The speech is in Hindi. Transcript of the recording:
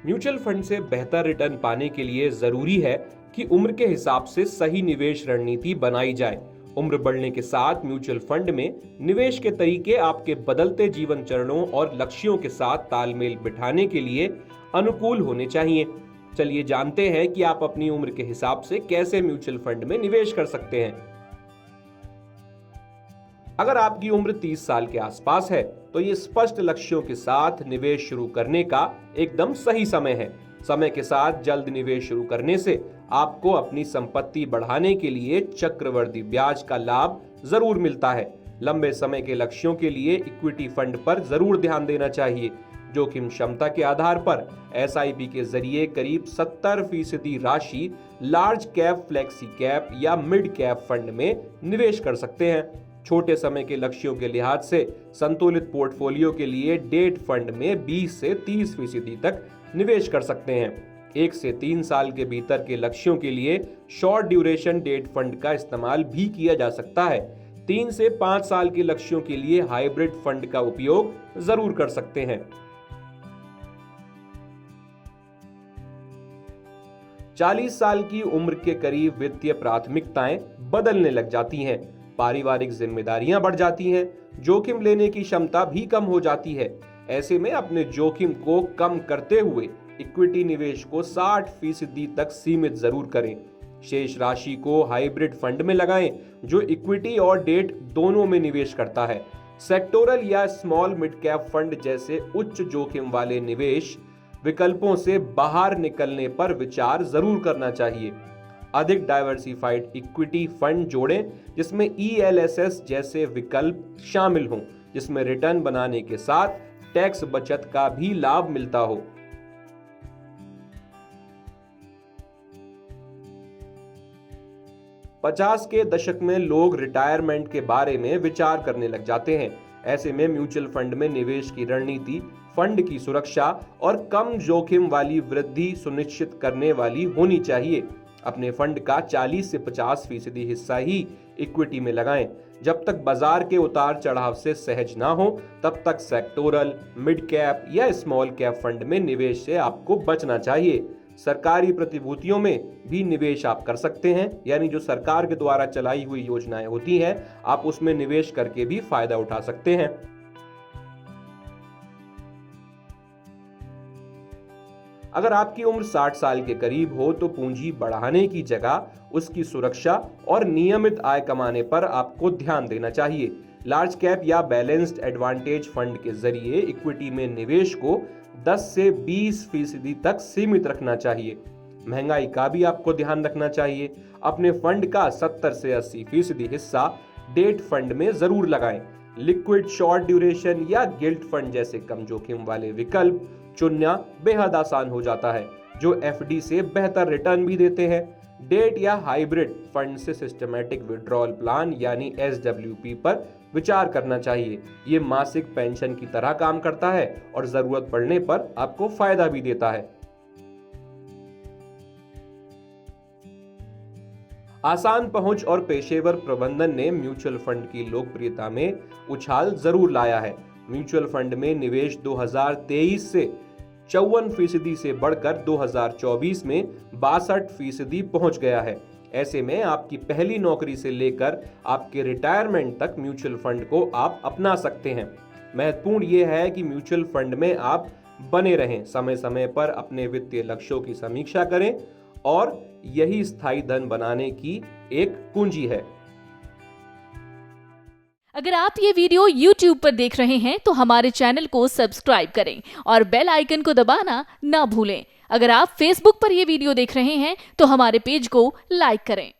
म्यूचुअल फंड से बेहतर रिटर्न पाने के लिए जरूरी है कि उम्र के हिसाब से सही निवेश रणनीति बनाई जाए। उम्र बढ़ने के साथ म्यूचुअल फंड में निवेश के तरीके आपके बदलते जीवन चरणों और लक्ष्यों के साथ तालमेल बिठाने के लिए अनुकूल होने चाहिए। चलिए जानते हैं कि आप अपनी उम्र के हिसाब से कैसे म्यूचुअल फंड में निवेश कर सकते हैं। अगर आपकी उम्र 30 साल के आसपास है तो ये स्पष्ट लक्ष्यों के साथ निवेश शुरू करने का एकदम सही समय है। समय के साथ जल्द निवेश शुरू करने से आपको अपनी संपत्ति बढ़ाने के लिए चक्रवृद्धि ब्याज का लाभ जरूर मिलता है। लंबे समय के लक्ष्यों के लिए इक्विटी फंड पर जरूर ध्यान देना चाहिए। जोखिम क्षमता के आधार पर एसआईपी के जरिए करीब 70% राशि लार्ज कैप, फ्लेक्सी कैप या मिड कैप फंड में निवेश कर सकते हैं। छोटे समय के लक्ष्यों के लिहाज से संतुलित पोर्टफोलियो के लिए डेट फंड में 20 से 30% तक निवेश कर सकते हैं। 1 से 3 साल के भीतर के लक्ष्यों के लिए शॉर्ट ड्यूरेशन डेट फंड का इस्तेमाल भी किया जा सकता है। 3 से 5 साल के लक्ष्यों के लिए हाइब्रिड फंड का उपयोग जरूर कर सकते हैं। 40 साल की उम्र के करीब वित्तीय प्राथमिकताएं बदलने लग जाती हैं। पारिवारिक जिम्मेदारियां बढ़ जाती हैं, जोखिम लेने की क्षमता भी कम हो जाती है। ऐसे में अपने जोखिम को कम करते हुए इक्विटी निवेश को 60% तक सीमित जरूर करें। शेष राशि को हाइब्रिड फंड में लगाएं जो इक्विटी और डेट दोनों में निवेश करता है। सेक्टोरल या स्मॉल मिड कैप फंड जैसे उच्च जोखिम वाले निवेश विकल्पों से बाहर निकलने पर विचार जरूर करना चाहिए। अधिक डाइवर्सिफाइड इक्विटी फंड जोड़ें जिसमें ELSS जैसे विकल्प शामिल हों, जिसमें रिटर्न बनाने के साथ टैक्स बचत का भी लाभ मिलता हो। पचास के दशक में लोग रिटायरमेंट के बारे में विचार करने लग जाते हैं। ऐसे में म्यूचुअल फंड में निवेश की रणनीति फंड की सुरक्षा और कम जोखिम वाली वृद्धि सुनिश्चित करने वाली होनी चाहिए। अपने फंड का 40 से 50% हिस्सा ही इक्विटी में लगाएं। जब तक बाजार के उतार चढ़ाव से सहज ना हो तब तक सेक्टोरल, मिड कैप या स्मॉल कैप फंड में निवेश से आपको बचना चाहिए। सरकारी प्रतिभूतियों में भी निवेश आप कर सकते हैं, यानी जो सरकार के द्वारा चलाई हुई योजनाएं होती हैं आप उसमें निवेश करके भी फायदा उठा सकते हैं। अगर आपकी उम्र 60 साल के करीब हो तो पूंजी बढ़ाने की जगह उसकी सुरक्षा और नियमित आय कमाने पर आपको ध्यान देना चाहिए। लार्ज कैप या बैलेंस्ड एडवांटेज फंड के जरिए इक्विटी में निवेश को 10 से 20% तक सीमित रखना चाहिए। महंगाई का भी आपको ध्यान रखना चाहिए। अपने फंड का 70 से 80% हिस्सा डेट फंड में जरूर लगाएं। लिक्विड, शॉर्ट ड्यूरेशन या गिल्ट फंड जैसे कम जोखिम वाले विकल्प चुनना बेहद आसान हो जाता है, जो FD से बेहतर रिटर्न भी देते हैं। डेट या हाइब्रिड फंड से सिस्टमैटिक विड्रॉल प्लान यानी SWP पर विचार करना चाहिए। ये मासिक पेंशन की तरह काम करता है और जरूरत पड़ने पर आपको फायदा भी देता है। आसान पहुंच और पेशेवर प्रबंधन ने म्यूचुअल फंड की लोकप्रियता में उछाल जरूर लाया है। म्यूचुअल फंड में निवेश 2023 से 54% से बढ़कर 2024 में 62% पहुंच गया है। ऐसे में आपकी पहली नौकरी से लेकर आपके रिटायरमेंट तक म्यूचुअल फंड को आप अपना सकते हैं। महत्वपूर्ण यह है कि म्यूचुअल फंड में आप बने रहें, समय समय पर अपने वित्तीय लक्ष्यों की समीक्षा करें और यही स्थायी धन बनाने की एक कुंजी है। अगर आप ये वीडियो YouTube पर देख रहे हैं तो हमारे चैनल को सब्सक्राइब करें और बेल आइकन को दबाना ना भूलें। अगर आप Facebook पर ये वीडियो देख रहे हैं तो हमारे पेज को लाइक करें।